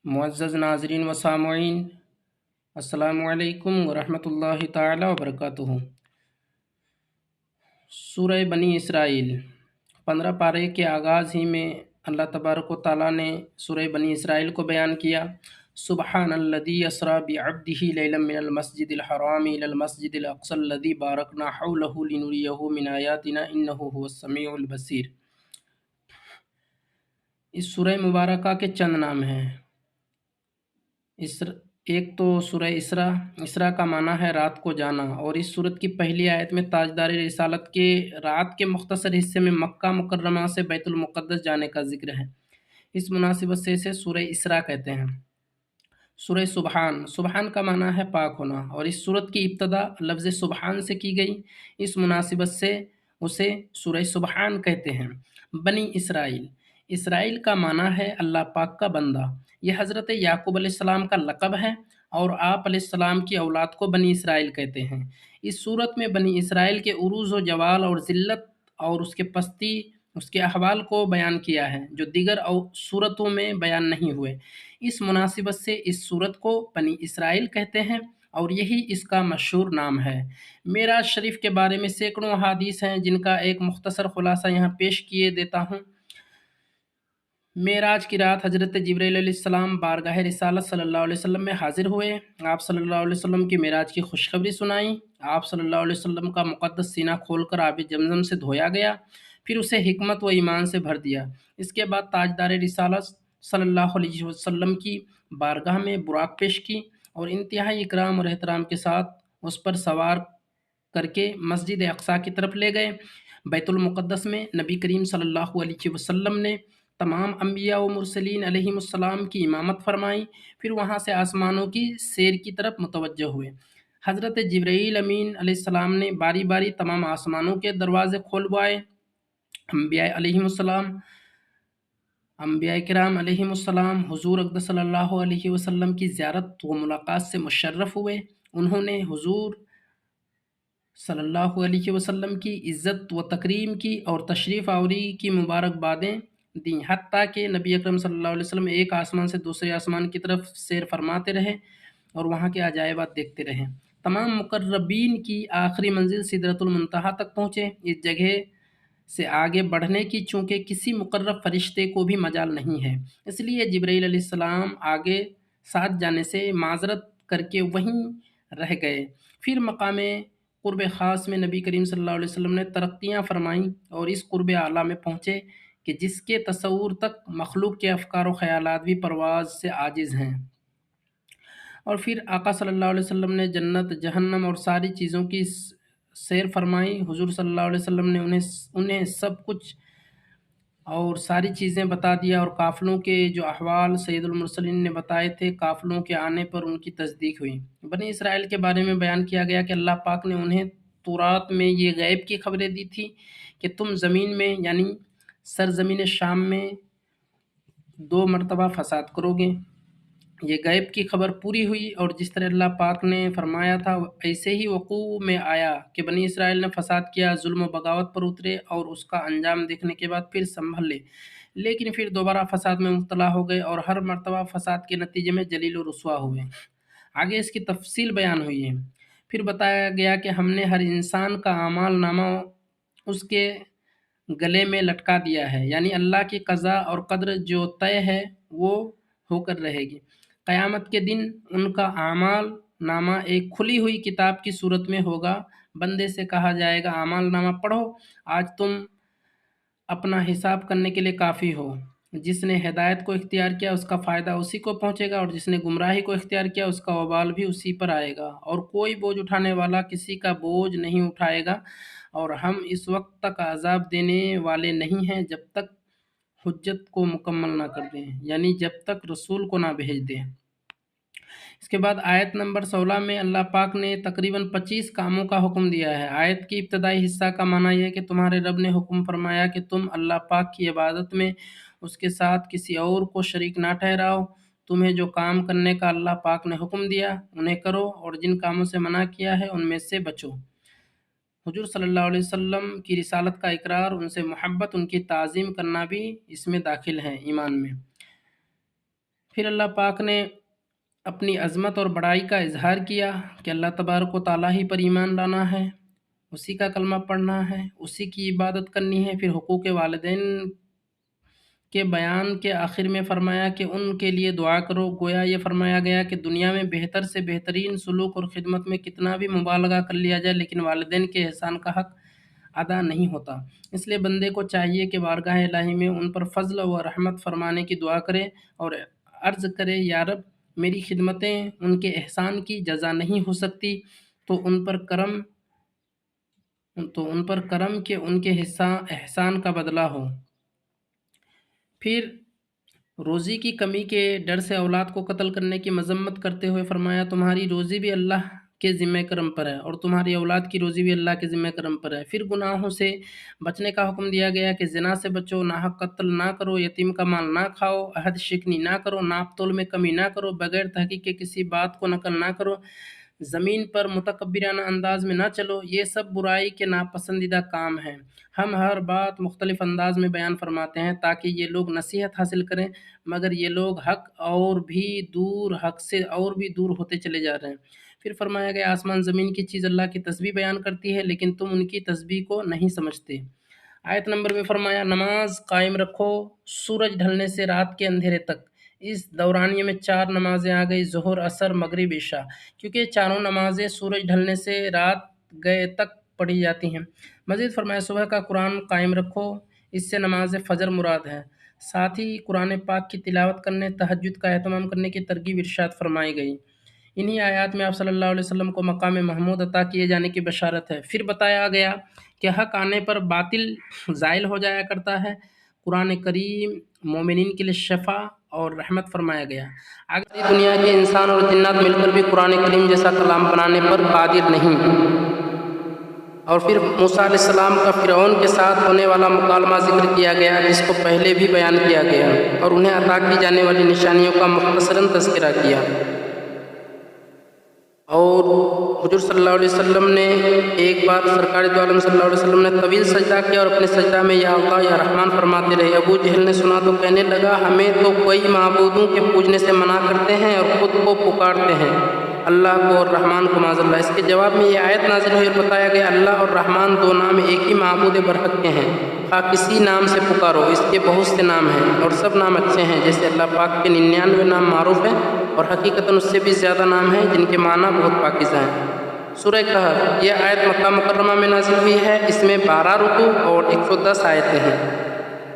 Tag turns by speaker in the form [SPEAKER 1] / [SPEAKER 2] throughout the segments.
[SPEAKER 1] معزز ناظرین و سامعین، السلام علیکم ورحمۃ اللہ تعالی وبرکاتہ۔ سورہ بنی اسرائیل 15 پارے کے آغاز ہی میں اللہ تبارک و تعالیٰ نے سورہ بنی اسرائیل کو بیان کیا۔ سبحان الذی اسریٰ بعبدہ لیلا من المسجد الحرام الی المسجد الاقصی الذی بارکنا حولہ لنریہ من آیاتنا انہ هو السمیع البصیر۔ اس سورہ مبارکہ کے چند نام ہیں۔ ایک تو سورہ اسراء کا معنی ہے رات کو جانا، اور اس سورت کی پہلی آیت میں تاجدار رسالت کے رات کے مختصر حصے میں مکہ مکرمہ سے بیت المقدس جانے کا ذکر ہے۔ اس مناسبت سے اسے سورہ اسراء کہتے ہیں۔ سورہ سبحان کا معنی ہے پاک ہونا، اور اس سورت کی ابتدا لفظ سبحان سے کی گئی، اس مناسبت سے اسے سورہ سبحان کہتے ہیں۔ بنی اسرائیل کا معنی ہے اللہ پاک کا بندہ۔ یہ حضرت یعقوب علیہ السلام کا لقب ہے، اور آپ علیہ السلام کی اولاد کو بنی اسرائیل کہتے ہیں۔ اس صورت میں بنی اسرائیل کے عروج و جوال اور ذلت اور اس کے پستی، اس کے احوال کو بیان کیا ہے جو دیگر صورتوں میں بیان نہیں ہوئے۔ اس مناسبت سے اس صورت کو بنی اسرائیل کہتے ہیں، اور یہی اس کا مشہور نام ہے۔ معراج شریف کے بارے میں سینکڑوں احادیث ہیں جن کا ایک مختصر خلاصہ یہاں پیش کیے دیتا ہوں۔ معراج کی رات حضرت جبرائیل علیہ السلام بارگاہ رسالت صلی اللہ علیہ وسلم میں حاضر ہوئے۔ آپ صلی اللہ علیہ وسلم کی معراج کی خوشخبری سنائیں۔ آپ صلی اللہ علیہ وسلم کا مقدس سینہ کھول کر آب زمزم سے دھویا گیا، پھر اسے حکمت و ایمان سے بھر دیا۔ اس کے بعد تاجدار رسالت صلی اللہ علیہ وسلم کی بارگاہ میں براق پیش کی، اور انتہائی اکرام اور احترام کے ساتھ اس پر سوار کر کے مسجد اقصیٰ کی طرف لے گئے۔ بیت المقدس میں نبی کریم صلی اللہ علیہ وسلم نے تمام انبیاء و مرسلین علیہم السلام کی امامت فرمائی، پھر وہاں سے آسمانوں کی سیر کی طرف متوجہ ہوئے۔ حضرت جبرائیل امین علیہ السلام نے باری باری تمام آسمانوں کے دروازے کھولوائے۔ انبیاء کرام علیہم السلام حضور اقدس صلی اللہ علیہ وسلم کی زیارت و ملاقات سے مشرف ہوئے۔ انہوں نے حضور صلی اللہ علیہ وسلم کی عزت و تکریم کی اور تشریف آوری کی مبارکبادیں دیں، حتیٰ کہ نبی اکرم صلی اللہ علیہ وسلم ایک آسمان سے دوسرے آسمان کی طرف سیر فرماتے رہے اور وہاں کے عجائبات دیکھتے رہے۔ تمام مقربین کی آخری منزل سدرۃ المنتہا تک پہنچے۔ اس جگہ سے آگے بڑھنے کی چونکہ کسی مقرب فرشتے کو بھی مجال نہیں ہے، اس لیے جبرائیل علیہ السلام آگے ساتھ جانے سے معذرت کر کے وہیں رہ گئے۔ پھر مقام قرب خاص میں نبی کریم صلی اللہ علیہ وسلم نے ترقیاں فرمائیں اور اس قرب اعلیٰ میں پہنچے کہ جس کے تصور تک مخلوق کے افکار و خیالات بھی پرواز سے عاجز ہیں۔ اور پھر آقا صلی اللہ علیہ وسلم نے جنت، جہنم اور ساری چیزوں کی سیر فرمائی۔ حضور صلی اللہ علیہ وسلم نے انہیں سب کچھ اور ساری چیزیں بتا دیا، اور قافلوں کے جو احوال سید المرسلین نے بتائے تھے، قافلوں کے آنے پر ان کی تصدیق ہوئی۔ بنی اسرائیل کے بارے میں بیان کیا گیا کہ اللہ پاک نے انہیں تورات میں یہ غیب کی خبریں دی تھی کہ تم زمین میں یعنی سرزمین شام میں 2 مرتبہ فساد کرو گے۔ یہ غیب کی خبر پوری ہوئی، اور جس طرح اللہ پاک نے فرمایا تھا ایسے ہی وقوع میں آیا کہ بنی اسرائیل نے فساد کیا، ظلم و بغاوت پر اترے، اور اس کا انجام دیکھنے کے بعد پھر سنبھل لے، لیکن پھر دوبارہ فساد میں مبتلا ہو گئے، اور ہر مرتبہ فساد کے نتیجے میں ذلیل و رسوا ہوئے۔ آگے اس کی تفصیل بیان ہوئی ہے۔ پھر بتایا گیا کہ ہم نے ہر انسان کا اعمال نامہ اس کے گلے میں لٹکا دیا ہے، یعنی اللہ کی قضا اور قدر جو طے ہے وہ ہو کر رہے گی۔ قیامت کے دن ان کا اعمال نامہ ایک کھلی ہوئی کتاب کی صورت میں ہوگا۔ بندے سے کہا جائے گا اعمال نامہ پڑھو، آج تم اپنا حساب کرنے کے لیے کافی ہو۔ جس نے ہدایت کو اختیار کیا اس کا فائدہ اسی کو پہنچے گا، اور جس نے گمراہی کو اختیار کیا اس کا وبال بھی اسی پر آئے گا، اور کوئی بوجھ اٹھانے والا کسی کا بوجھ نہیں اٹھائے گا، اور ہم اس وقت تک عذاب دینے والے نہیں ہیں جب تک حجت کو مکمل نہ کر دیں، یعنی جب تک رسول کو نہ بھیج دیں۔ اس کے بعد آیت نمبر 16 میں اللہ پاک نے تقریباً 25 کاموں کا حکم دیا ہے۔ آیت کی ابتدائی حصہ کا معنی یہ ہے کہ تمہارے رب نے حکم فرمایا کہ تم اللہ پاک کی عبادت میں اس کے ساتھ کسی اور کو شریک نہ ٹھہراؤ۔ تمہیں جو کام کرنے کا اللہ پاک نے حکم دیا انہیں کرو، اور جن کاموں سے منع کیا ہے ان میں سے بچو۔ حضور صلی اللہ علیہ وسلم کی رسالت کا اقرار، ان سے محبت، ان کی تعظیم کرنا بھی اس میں داخل ہے ایمان میں۔ پھر اللہ پاک نے اپنی عظمت اور بڑائی کا اظہار کیا کہ اللہ تبارک و تعالیٰ ہی پر ایمان لانا ہے، اسی کا کلمہ پڑھنا ہے، اسی کی عبادت کرنی ہے۔ پھر حقوق والدین کے بیان کے آخر میں فرمایا کہ ان کے لیے دعا کرو۔ گویا یہ فرمایا گیا کہ دنیا میں بہتر سے بہترین سلوک اور خدمت میں کتنا بھی مبالغہ کر لیا جائے لیکن والدین کے احسان کا حق ادا نہیں ہوتا۔ اس لیے بندے کو چاہیے کہ بارگاہ الہی میں ان پر فضل و رحمت فرمانے کی دعا کرے اور عرض کرے، یا رب میری خدمتیں ان کے احسان کی جزا نہیں ہو سکتی، تو ان پر کرم کہ ان کے احسان کا بدلہ ہو۔ پھر روزی کی کمی کے ڈر سے اولاد کو قتل کرنے کی مذمت کرتے ہوئے فرمایا، تمہاری روزی بھی اللہ کے ذمہ کرم پر ہے اور تمہاری اولاد کی روزی بھی اللہ کے ذمہ کرم پر ہے۔ پھر گناہوں سے بچنے کا حکم دیا گیا کہ زنا سے بچو، ناحق قتل نہ کرو، یتیم کا مال نہ کھاؤ، عہد شکنی نہ کرو، ناپ تول میں کمی نہ کرو، بغیر تحقیق کے کسی بات کو نقل نہ کرو، زمین پر متکبرانہ انداز میں نہ چلو، یہ سب برائی کے ناپسندیدہ کام ہیں۔ ہم ہر بات مختلف انداز میں بیان فرماتے ہیں تاکہ یہ لوگ نصیحت حاصل کریں، مگر یہ لوگ حق سے اور بھی دور ہوتے چلے جا رہے ہیں۔ پھر فرمایا گیا، آسمان زمین کی چیز اللہ کی تسبیح بیان کرتی ہے لیکن تم ان کی تسبیح کو نہیں سمجھتے۔ آیت نمبر میں فرمایا، نماز قائم رکھو سورج ڈھلنے سے رات کے اندھیرے تک۔ اس دورانیے میں 4 نمازیں آ گئی، ظہر، عصر، مغرب، عشاء، کیونکہ چاروں نمازیں سورج ڈھلنے سے رات گئے تک پڑھی جاتی ہیں۔ مزید فرمایا، صبح کا قرآن قائم رکھو، اس سے نماز فجر مراد ہے۔ ساتھ ہی قرآن پاک کی تلاوت کرنے، تہجد کا اہتمام کرنے کی ترغیب ارشاد فرمائی گئی۔ انہی آیات میں آپ صلی اللہ علیہ وسلم کو مقام محمود عطا کیے جانے کی بشارت ہے۔ پھر بتایا گیا کہ حق آنے پر باطل زائل ہو جایا کرتا ہے۔ قرآن کریم مومنین کے لیے شفا اور رحمت فرمایا گیا۔ اگر دنیا کے انسان اور جنات مل کر بھی قرآن کریم جیسا کلام بنانے پر قادر نہیں۔ اور پھر موسیٰ علیہ السلام کا فرعون کے ساتھ ہونے والا مکالمہ ذکر کیا گیا جس کو پہلے بھی بیان کیا گیا، اور انہیں عطا کی جانے والی نشانیوں کا مختصراً تذکرہ کیا۔ اور حضور صلی اللہ علیہ وسلم نے ایک بار سرکار دو عالم صلی اللہ علیہ وسلم نے طویل سجدہ کیا اور اپنے سجدہ میں یا اللہ یا رحمان فرماتے رہے۔ ابو جہل نے سنا تو کہنے لگا، ہمیں تو کوئی معبودوں کے پوجنے سے منع کرتے ہیں اور خود کو پکارتے ہیں اللہ کو اور رحمان کو معاذ اللہ۔ اس کے جواب میں یہ آیت نازل ہوئی اور بتایا گیا، اللہ اور رحمان 2 نام ایک ہی معبود برحق کے ہیں، خواہ کسی نام سے پکارو، اس کے بہت سے نام ہیں اور سب نام اچھے ہیں، جیسے اللہ پاک کے 99 نام معروف ہیں اور حقیقتاً اس سے بھی زیادہ نام ہیں جن کے معنی بہت پاکیزہ ہیں۔ سورہ کہف، یہ آیت مکہ مکرمہ میں نازل ہوئی ہے، اس میں 12 رکوع اور 110 آیتیں ہیں۔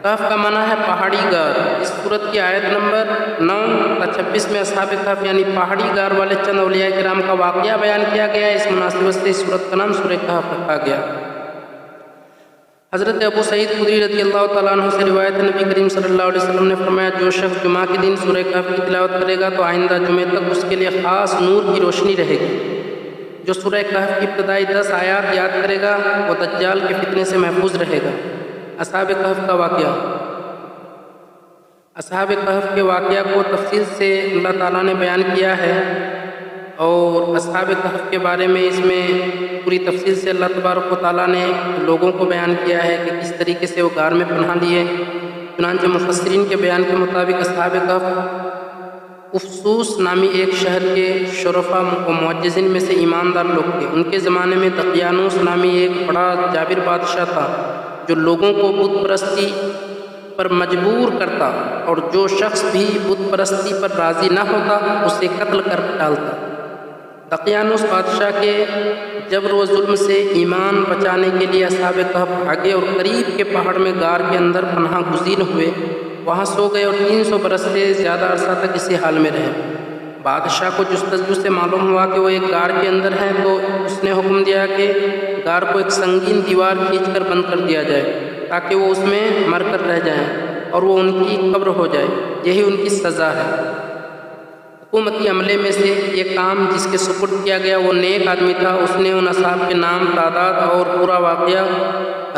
[SPEAKER 1] کہف کا معنی ہے پہاڑی غار۔ اس سورت کی آیت نمبر 9 تا 26 میں اصحاب کہف یعنی پہاڑی غار والے چند اولیاء کرام کا واقعہ بیان کیا گیا ہے۔ اس مناسبت سے اس سورت کا نام سورہ کہف رکھا گیا۔ حضرت ابو سعید خدری رضی اللہ تعالیٰ عنہ سے روایت ہے، نبی کریم صلی اللہ علیہ وسلم نے فرمایا، جو شخص جمعہ کے دن سورہ کہف کی تلاوت کرے گا تو آئندہ جمعے تک اس کے لیے خاص نور کی روشنی رہے گی۔ جو سورہ کہف کی ابتدائی 10 آیات یاد کرے گا وہ دجال کے فتنے سے محفوظ رہے گا۔ اصحاب کہف کا واقعہ۔ اصحاب کہف کے واقعہ کو تفصیل سے اللہ تعالیٰ نے بیان کیا ہے، اور اصحاب کہف کے بارے میں اس میں پوری تفصیل سے اللہ تبارک و تعالیٰ نے لوگوں کو بیان کیا ہے کہ کس طریقے سے وہ غار میں پناہ لیے۔ چنانچہ مفسرین کے بیان کے مطابق اصحاب کہف افسوس نامی ایک شہر کے شرفاء و معجزین میں سے ایماندار لوگ تھے۔ ان کے زمانے میں دقیانوس نامی ایک بڑا جابر بادشاہ تھا جو لوگوں کو بت پرستی پر مجبور کرتا، اور جو شخص بھی بت پرستی پر راضی نہ ہوتا اسے قتل کر ڈالتا۔ دقیانوس بادشاہ کے جبر و ظلم سے ایمان بچانے کے لیے اصحاب کہف بھاگے اور قریب کے پہاڑ میں غار کے اندر پناہ گزین ہوئے، وہاں سو گئے اور 300 برس سے زیادہ عرصہ تک اسی حال میں رہے۔ بادشاہ کو جستجو سے معلوم ہوا کہ وہ ایک غار کے اندر ہیں، تو اس نے حکم دیا کہ غار کو ایک سنگین دیوار کھینچ کر بند کر دیا جائے تاکہ وہ اس میں مر کر رہ جائیں اور وہ ان کی قبر ہو جائے، یہی ان کی سزا ہے۔ حکومتی عملے میں سے یہ کام جس کے سپرد کیا گیا وہ نیک آدمی تھا۔ اس نے ان اصحاب کے نام، تعداد اور پورا واقعہ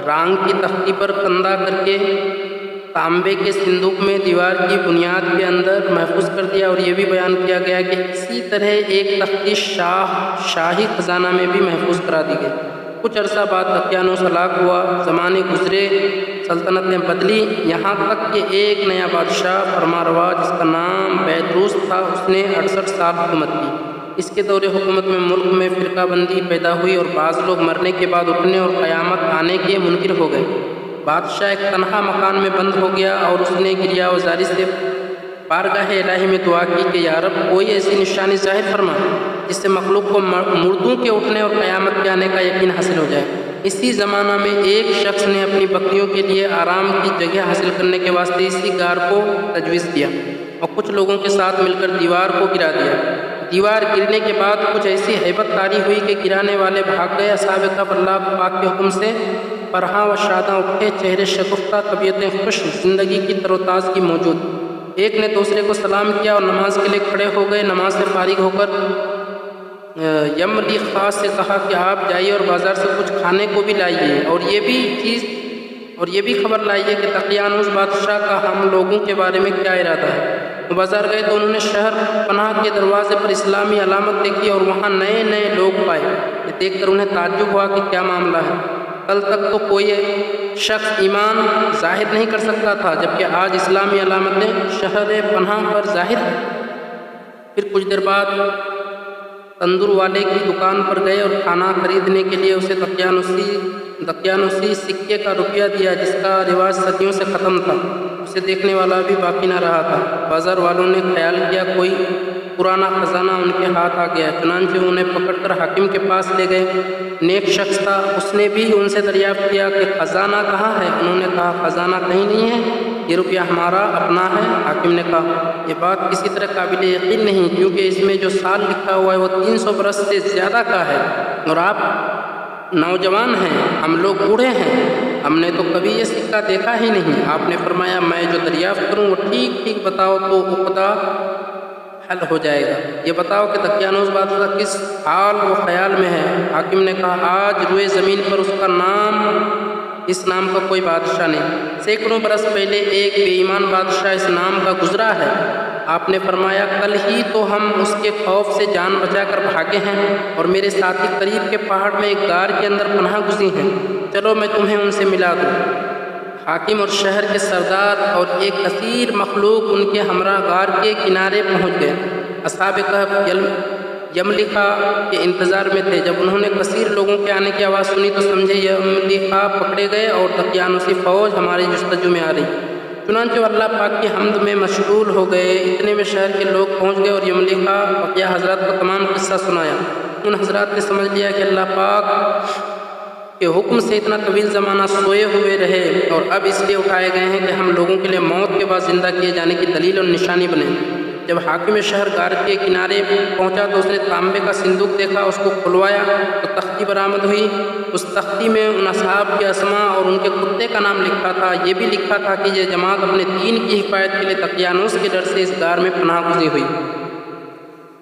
[SPEAKER 1] رانگ کی تختی پر کندہ کر کے تانبے کے صندوق میں دیوار کی بنیاد کے اندر محفوظ کر دیا، اور یہ بھی بیان کیا گیا کہ اسی طرح ایک تختی شاہی خزانہ میں بھی محفوظ کرا دی گئی۔ کچھ عرصہ بعد دقیانوس ہلاک ہوا، زمانے گزرے، سلطنتیں بدلی، یہاں تک کہ ایک نیا بادشاہ فرمانروا جس کا نام بیدروس تھا، اس نے 68 سال حکومت کی۔ اس کے دور حکومت میں ملک میں فرقہ بندی پیدا ہوئی اور بعض لوگ مرنے کے بعد اٹھنے اور قیامت آنے کے منکر ہو گئے۔ بادشاہ ایک تنہا مکان میں بند ہو گیا اور اس نے گریہ وزاری سے بارگاہ الہی میں دعا کی کہ یا رب کوئی ایسی نشانی ظاہر فرما جس سے مخلوق کو مردوں کے اٹھنے اور قیامت کے آنے کا یقین حاصل ہو جائے۔ اسی زمانہ میں ایک شخص نے اپنی بکریوں کے لیے آرام کی جگہ حاصل کرنے کے واسطے اسی غار کو تجویز کیا اور کچھ لوگوں کے ساتھ مل کر دیوار کو گرا دیا۔ دیوار گرنے کے بعد کچھ ایسی ہیبت طاری ہوئی کہ گرانے والے بھاگ گئے۔ اصحاب کہف اللہ پاک کے حکم سے فرحاں و شاداں اٹھے، چہرے شگفتہ، طبیعتیں خوش، زندگی کی تر و تازگی موجود۔ ایک نے دوسرے کو سلام کیا اور نماز کے لیے کھڑے ہو گئے۔ نماز سے فارغ ہو کر یملی خاص سے کہا کہ آپ جائیے اور بازار سے کچھ کھانے کو بھی لائیے اور یہ بھی خبر لائیے کہ دقیانوس بادشاہ کا ہم لوگوں کے بارے میں کیا ارادہ ہے۔ وہ بازار گئے تو انہوں نے شہر پناہ کے دروازے پر اسلامی علامت دیکھی اور وہاں نئے نئے لوگ پائے۔ یہ دیکھ کر انہیں تعجب ہوا کہ کیا معاملہ ہے، کل تک تو کوئی شخص ایمان ظاہر نہیں کر سکتا تھا، جبکہ آج اسلامی علامتیں شہر پناہ پر ظاہر ہیں۔ پھر کچھ دیر بعد تندور والے کی دکان پر گئے اور کھانا خریدنے کے لیے اسے دقیانوسی سکے کا روپیہ دیا جس کا رواج صدیوں سے ختم تھا۔ اسے دیکھنے والا بھی باقی نہ رہا تھا۔ بازار والوں نے خیال کیا کوئی پرانا خزانہ ان کے ہاتھ آ گیا، چنانچہ انہیں پکڑ کر حاکم کے پاس لے گئے۔ نیک شخص تھا، اس نے بھی ان سے دریافت کیا کہ خزانہ کہاں ہے؟ انہوں نے کہا خزانہ کہیں نہیں ہے، یہ روپیہ ہمارا اپنا ہے۔ حاکم نے کہا یہ بات کسی طرح قابل یقین نہیں، کیونکہ اس میں جو سال لکھا ہوا ہے وہ 300 برس سے زیادہ کا ہے اور آپ نوجوان ہیں، ہم لوگ بوڑھے ہیں، ہم نے تو کبھی یہ سکہ دیکھا ہی نہیں۔ آپ نے فرمایا میں جو دریافت کروں وہ ٹھیک ٹھیک بتاؤ تو عقدہ حل ہو جائے گا۔ یہ بتاؤ کہ دقیانوس بادشاہ کس حال و خیال میں ہے؟ حاکم نے کہا آج روئے زمین پر اس نام کا کوئی بادشاہ نہیں، سینکڑوں برس پہلے ایک بے ایمان بادشاہ اس نام کا گزرا ہے۔ آپ نے فرمایا کل ہی تو ہم اس کے خوف سے جان بچا کر بھاگے ہیں اور میرے ساتھی قریب کے پہاڑ میں ایک غار کے اندر پناہ گزین ہیں، چلو میں تمہیں ان سے ملا دوں۔ حاکم اور شہر کے سردار اور ایک کثیر مخلوق ان کے ہمراہ غار کے کنارے پہنچ گئے۔ اصحاب کہف یملیخا کے انتظار میں تھے۔ جب انہوں نے کثیر لوگوں کے آنے کی آواز سنی تو سمجھے یملیخا پکڑے گئے اور دقیانوسی فوج ہماری جستجو میں آ رہی۔ چنانچہ وہ اللہ پاک کی حمد میں مشغول ہو گئے۔ اتنے میں شہر کے لوگ پہنچ گئے اور یملیخا بقیہ حضرات کو تمام قصہ سنایا۔ ان حضرات نے سمجھ لیا کہ اللہ پاک کے حکم سے اتنا طویل زمانہ سوئے ہوئے رہے اور اب اس لیے اٹھائے گئے ہیں کہ ہم لوگوں کے لیے موت کے بعد زندہ کیے جانے کی دلیل اور نشانی بنے۔ جب حاکم شہر غار کے کنارے پہنچا تو اس نے تانبے کا صندوق دیکھا، اس کو کھلوایا تو تختی برآمد ہوئی۔ اس تختی میں ان اصحاب کے اسماء اور ان کے کتے کا نام لکھا تھا۔ یہ بھی لکھا تھا کہ یہ جماعت اپنے دین کی حفاظت کے لیے دقیانوس کے ڈر سے اس غار میں پناہ گزین ہوئی۔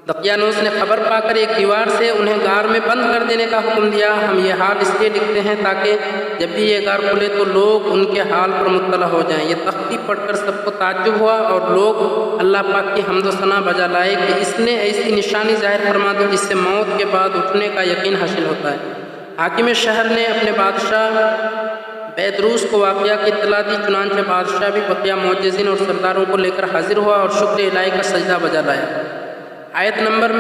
[SPEAKER 1] دقیانوس نے خبر پا کر ایک دیوار سے انہیں غار میں بند کر دینے کا حکم دیا۔ ہم یہ حال اس لیے لکھتے ہیں تاکہ جب بھی یہ غار کھلے تو لوگ ان کے حال پر مطلع ہو جائیں۔ یہ تختی پڑھ کر سب کو تعجب ہوا اور لوگ اللہ پاک کی حمد و ثنا بجا لائے کہ اس نے ایسی نشانی ظاہر فرما دی جس سے موت کے بعد اٹھنے کا یقین حاصل ہوتا ہے۔ حاکم شہر نے اپنے بادشاہ بیدروس کو واقعہ کی اطلاع دی، چنانچہ بادشاہ بھی بقیہ معجزین اور سرداروں کو لے کر حاضر ہوا اور شکر الہی کا سجدہ بجا لایا۔ آیت نمبر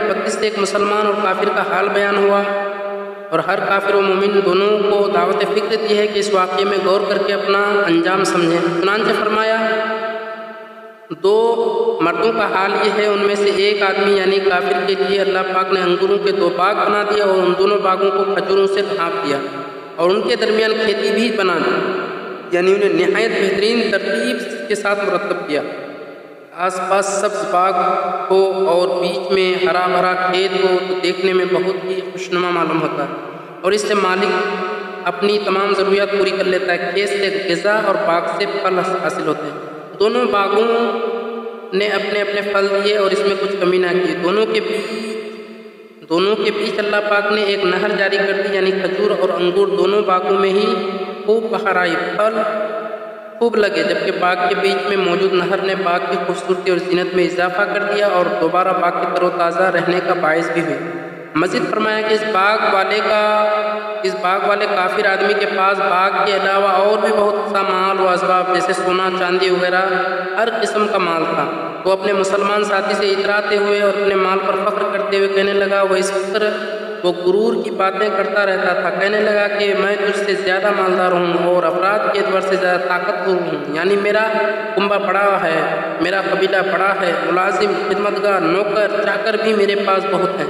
[SPEAKER 1] 32 سے ایک مسلمان اور کافر کا حال بیان ہوا اور ہر کافر و مومن دونوں کو دعوت فکر دی ہے کہ اس واقعے میں غور کر کے اپنا انجام سمجھیں۔ چنانچہ فرمایا 2 مردوں کا حال یہ ہے، ان میں سے ایک آدمی یعنی کافر کے لیے اللہ پاک نے انگوروں کے 2 باغ بنا دیا اور ان دونوں باغوں کو کھجوروں سے ڈھانپ دیا اور ان کے درمیان کھیتی بھی بنا دی، یعنی انہیں نہایت بہترین ترتیب کے ساتھ مرتب کیا۔ آس پاس سبز باغ ہو اور بیچ میں ہرا بھرا کھیت ہو تو دیکھنے میں بہت ہی خوشنما معلوم ہوتا ہے اور اس سے مالک اپنی تمام ضروریات پوری کر لیتا ہے۔ کھیت سے غذا اور باغ سے پھل حاصل ہوتے ہیں۔ دونوں باغوں نے اپنے اپنے پھل دیے اور اس میں کچھ کمی نہ کی۔ دونوں کے بیچ اللہ پاک نے ایک نہر جاری کر دی، یعنی کھجور اور انگور دونوں باغوں میں ہی خوب بہار آئی، پھل خوب لگے، جبکہ باغ کے بیچ میں موجود نہر نے باغ کی خوبصورتی اور زینت میں اضافہ کر دیا اور دوبارہ باغ کی تر و تازہ رہنے کا باعث بھی ہوئی۔ مزید فرمایا کہ اس باغ والے کافر آدمی کے پاس باغ کے علاوہ اور بھی بہت سا مال و اسباب جیسے سونا چاندی وغیرہ ہر قسم کا مال تھا۔ وہ اپنے مسلمان ساتھی سے اتراتے ہوئے اور اپنے مال پر فخر کرتے ہوئے کہنے لگا، وہ غرور کی باتیں کرتا رہتا تھا، کہنے لگا کہ میں تجھ سے زیادہ مالدار ہوں اور افراد کے اعتبار سے زیادہ طاقتور ہوں، یعنی میرا کنبہ بڑا ہے، میرا قبیلہ بڑا ہے، ملازم، خدمتگار، نوکر، چاکر بھی میرے پاس بہت ہیں۔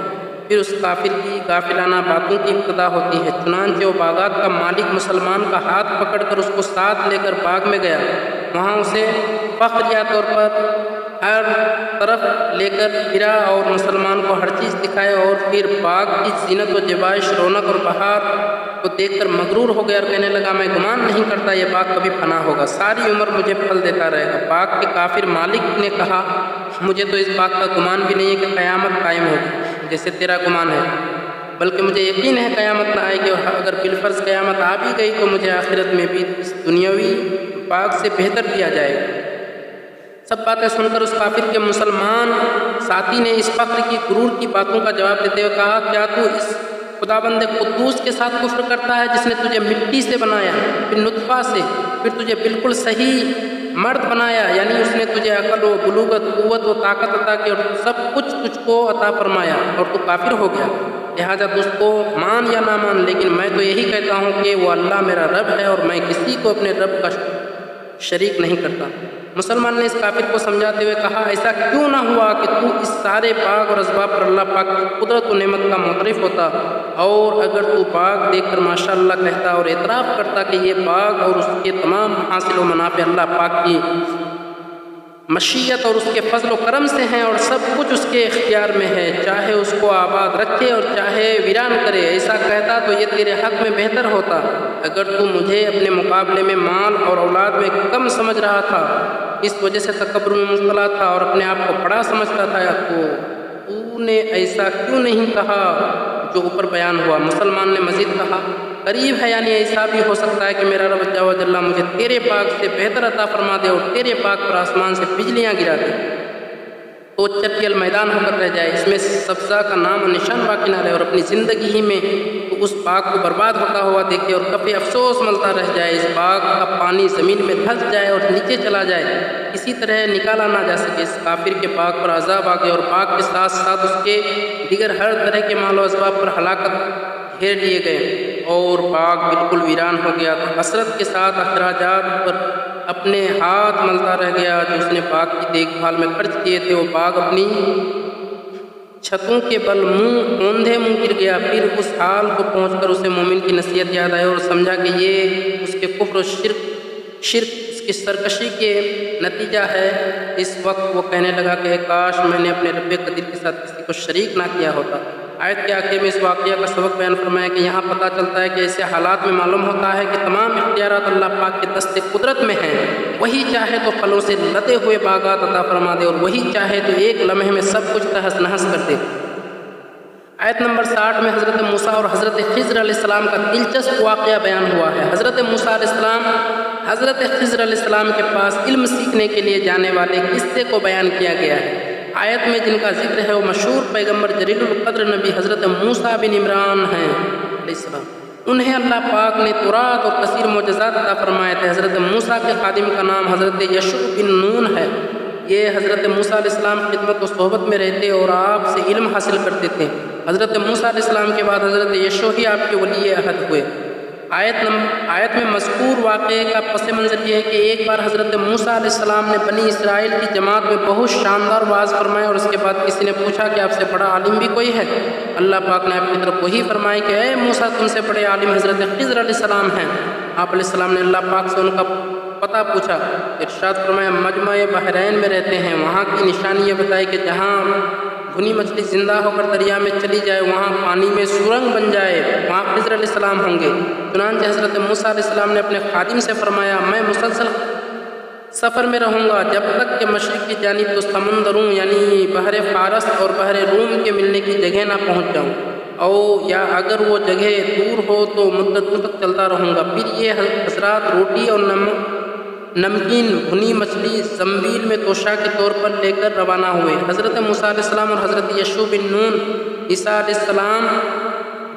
[SPEAKER 1] پھر اس کافر کی غافلانہ باتوں کی ابتدا ہوتی ہے۔ چنانچہ وہ باغات کا مالک مسلمان کا ہاتھ پکڑ کر اس کو ساتھ لے کر باغ میں گیا، وہاں اسے فخریہ طور پر ہر طرف لے کر پھرا اور مسلمان کو ہر چیز دکھائے، اور پھر باغ کی زینت و جبائش، رونق اور بہار کو دیکھ کر مغرور ہو گیا اور کہنے لگا، میں گمان نہیں کرتا یہ باغ کبھی فنا ہوگا، ساری عمر مجھے پھل دیتا رہے گا۔ باغ کے کافر مالک نے کہا، مجھے تو اس باغ کا گمان بھی نہیں ہے کہ قیامت قائم ہوگی جیسے تیرا گمان ہے، بلکہ مجھے یقین ہے قیامت نہ آئے گی، اور اگر بالفرض قیامت آ بھی گئی تو مجھے آخرت میں بھی اس دنیاوی باغ سے بہتر دیا جائے گا۔ سب باتیں سن کر اس کافر کے مسلمان ساتھی نے اس فخر کی غرور کی باتوں کا جواب دیتے ہوئے کہا، کیا تو اس خداوند قدوس کے ساتھ کفر کرتا ہے جس نے تجھے مٹی سے بنایا، پھر نطفہ سے، پھر تجھے بالکل صحیح مرد بنایا، یعنی اس نے تجھے عقل و بلوغت، قوت و طاقت عطا کی اور سب کچھ تجھ کو عطا فرمایا اور تو کافر ہو گیا، لہٰذا تو اس کو مان یا نہ مان، لیکن میں تو یہی کہتا ہوں کہ وہ اللہ میرا رب ہے اور میں کسی کو اپنے رب کا شریک نہیں کرتا۔ مسلمان نے اس کافر کو سمجھاتے ہوئے کہا، ایسا کیوں نہ ہوا کہ تو اس سارے باغ اور اسباب پر اللہ پاک کی قدرت و نعمت کا معترف ہوتا، اور اگر تو باغ دیکھ کر ماشاءاللہ کہتا اور اعتراف کرتا کہ یہ باغ اور اس کے تمام حاصل و منافع اللہ پاک کی مشیت اور اس کے فضل و کرم سے ہیں اور سب کچھ اس کے اختیار میں ہے، چاہے اس کو آباد رکھے اور چاہے ویران کرے، ایسا کہتا تو یہ تیرے حق میں بہتر ہوتا۔ اگر تو مجھے اپنے مقابلے میں مال اور اولاد میں کم سمجھ رہا تھا، اس وجہ سے تکبر میں مبتلا تھا اور اپنے آپ کو بڑا سمجھتا تھا، تو نے ایسا کیوں نہیں کہا جو اوپر بیان ہوا۔ مسلمان نے مزید کہا، قریب ہے، یعنی ایسا بھی ہو سکتا ہے کہ میرا رب جل و جلالہ مجھے تیرے باغ سے بہتر عطا فرما دے اور تیرے باغ پر آسمان سے بجلیاں گرا دے تو چٹیل میدان ہو کر رہ جائے، اس میں سبزہ کا نام و نشان باقی نہ رہے، اور اپنی زندگی ہی میں تو اس باغ کو برباد ہوتا ہوا دیکھے اور کبھی افسوس ملتا رہ جائے، اس باغ کا پانی زمین میں دھس جائے اور نیچے چلا جائے، کسی طرح نکالا نہ جا سکے۔ اس کافر کے باغ پر عذاب آ گیا اور باغ کے ساتھ ساتھ اس کے دیگر ہر طرح کے مال و اسباب پر ہلاکت گھیر لیے گئے اور باغ بالکل ویران ہو گیا، تو حسرت کے ساتھ اخراجات پر اپنے ہاتھ ملتا رہ گیا جو اس نے باغ کی دیکھ بھال میں خرچ کیے تھے۔ وہ باغ اپنی چھتوں کے بل اوندھے منہ گر گیا۔ پھر اس حال کو پہنچ کر اسے مومن کی نصیحت یاد آئی اور سمجھا کہ یہ اس کے کفر و شرک اس کی سرکشی کے نتیجہ ہے۔ اس وقت وہ کہنے لگا کہ کاش میں نے اپنے رب قدیر کے ساتھ کسی کو شریک نہ کیا ہوتا۔ آیت کے آخر میں اس واقعہ کا سبق بیان فرمایا کہ یہاں پتہ چلتا ہے کہ ایسے حالات میں معلوم ہوتا ہے کہ تمام اختیارات اللہ پاک کے دست قدرت میں ہیں، وہی چاہے تو پھلوں سے لدے ہوئے باغات عطا فرما دے اور وہی چاہے تو ایک لمحے میں سب کچھ تہس نہس کر دے۔ آیت نمبر 60 میں حضرت موسیٰ اور حضرت خضر علیہ السلام کا دلچسپ واقعہ بیان ہوا ہے۔ حضرت موسیٰ علیہ السلام حضرت خضر علیہ السلام کے پاس علم سیکھنے کے لیے جانے والے قصے کو بیان کیا گیا ہے۔ آیت میں جن کا ذکر ہے وہ مشہور پیغمبر جلیل القدر نبی حضرت موسیٰ بن عمران ہیں علیہ السلام۔ انہیں اللہ پاک نے تورات اور کثیر معجزات عطا فرمائے تھے۔ حضرت موسیٰ کے خادم کا نام حضرت یشوع بن نون ہے۔ یہ حضرت موسیٰ علیہ السلام خدمت و صحبت میں رہتے اور آپ سے علم حاصل کرتے تھے۔ حضرت موسیٰ علیہ السلام کے بعد حضرت یشوع ہی آپ کے ولی عہد ہوئے۔ آیت میں مذکور واقعے کا پس منظر یہ ہے کہ ایک بار حضرت موسیٰ علیہ السلام نے بنی اسرائیل کی جماعت میں بہت شاندار واعظ فرمایا اور اس کے بعد کسی نے پوچھا کہ آپ سے بڑا عالم بھی کوئی ہے؟ اللہ پاک نے اپنی طرف وہی فرمائی کہ اے موسیٰ تم سے بڑے عالم حضرت خضر علیہ السلام ہیں۔ آپ علیہ السلام نے اللہ پاک سے ان کا پتہ پوچھا، ارشاد فرمایا مجمع بحرین میں رہتے ہیں، وہاں کی نشانی یہ بتائی کہ جہاں بھنی مچھلی زندہ ہو کر دریا میں چلی جائے وہاں پانی میں سرنگ بن جائے، وہاں خضر علیہ السلام ہوں گے۔ چنانچہ حضرت موسیٰ علیہ السلام نے اپنے خادم سے فرمایا میں مسلسل سفر میں رہوں گا جب تک کہ مشرق کی جانب تو سمندروں یعنی بحر فارس اور بحر روم کے ملنے کی جگہ نہ پہنچ جاؤں، او یا اگر وہ جگہ دور ہو تو مدتوں تک چلتا رہوں گا۔ پھر یہ حضرات روٹی اور نمکین بھنی مچھلی زنبیل میں توشہ کے طور پر لے کر روانہ ہوئے۔ حضرت موسیٰ علیہ السلام اور حضرت یشوع بن نون عیسیٰ علیہ السلام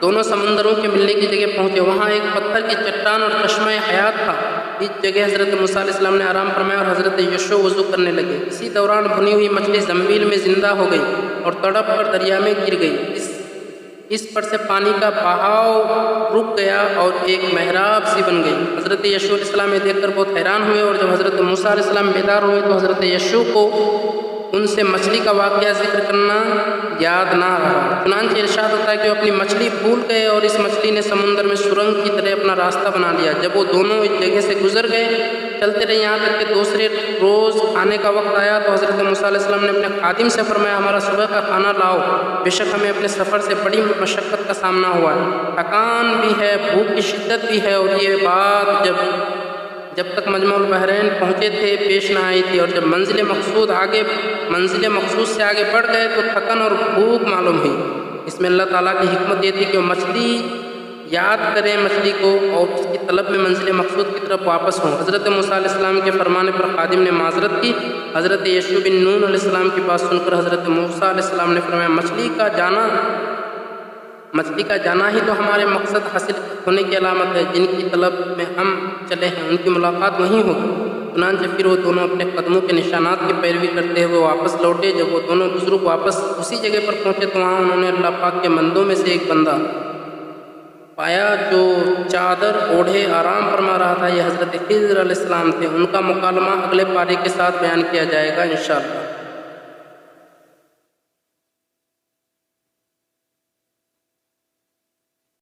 [SPEAKER 1] دونوں سمندروں کے ملنے کی جگہ پہنچے، وہاں ایک پتھر کی چٹان اور چشمہ حیات تھا۔ اس جگہ حضرت موسیٰ علیہ السلام نے آرام فرمایا اور حضرت یشوع وضو کرنے لگے۔ اسی دوران بھنی ہوئی مچھلی زنبیل میں زندہ ہو گئی اور تڑپ کر دریا میں گر گئی۔ اس پر سے پانی کا بہاؤ رک گیا اور ایک محراب سی بن گئی۔ حضرت یشوع علیہ السلام یہ دیکھ کر بہت حیران ہوئے، اور جب حضرت موسیٰ علیہ السلام بیدار ہوئے تو حضرت یشوع کو ان سے مچھلی کا واقعہ ذکر کرنا یاد نہ رہا۔ چنانچہ ارشاد ہوتا ہے کہ وہ اپنی مچھلی بھول گئے اور اس مچھلی نے سمندر میں سرنگ کی طرح اپنا راستہ بنا لیا۔ جب وہ دونوں اس جگہ سے گزر گئے، چلتے رہے یہاں تک کہ دوسرے روز کھانے کا وقت آیا تو حضرت موسیٰ علیہ السلام نے اپنے خادم سے فرمایا ہمارا صبح کا کھانا لاؤ، بے شک ہمیں اپنے سفر سے بڑی مشقت کا سامنا ہوا ہے، تھکان بھی ہے، بھوک کی شدت بھی ہے، اور یہ بات جب تک مجمع البحرین پہنچے تھے پیش نہ آئی تھی، اور جب منزل مقصود سے آگے بڑھ گئے تو تھکن اور بھوک معلوم ہوئی۔ اس میں اللہ تعالیٰ کی حکمت یہ تھی کہ وہ مچھلی یاد کریں مچھلی کو اور اس کی طلب میں منزل مقصود کی طرف واپس ہوں۔ حضرت موسیٰ علیہ السلام کے فرمانے پر خادم نے معذرت کی۔ حضرت یشوع بن نون علیہ السلام کی بات سن کر حضرت موسیٰ علیہ السلام نے فرمایا مچھلی کا جانا ہی تو ہمارے مقصد حاصل ہونے کی علامت ہے، جن کی طلب میں ہم چلے ہیں ان کی ملاقات وہیں ہوگی۔ چنانچہ پھر وہ دونوں اپنے قدموں کے نشانات کی پیروی کرتے ہوئے واپس لوٹے۔ جب وہ دونوں بزرگ واپس اسی جگہ پر پہنچے تو وہاں انہوں نے اللہ پاک کے بندوں میں سے ایک بندہ پایا جو چادر اوڑھے آرام فرما رہا تھا۔ یہ حضرت خضر علیہ السلام تھے۔ ان کا مکالمہ اگلے پارے کے ساتھ بیان کیا جائے گا انشاءاللہ۔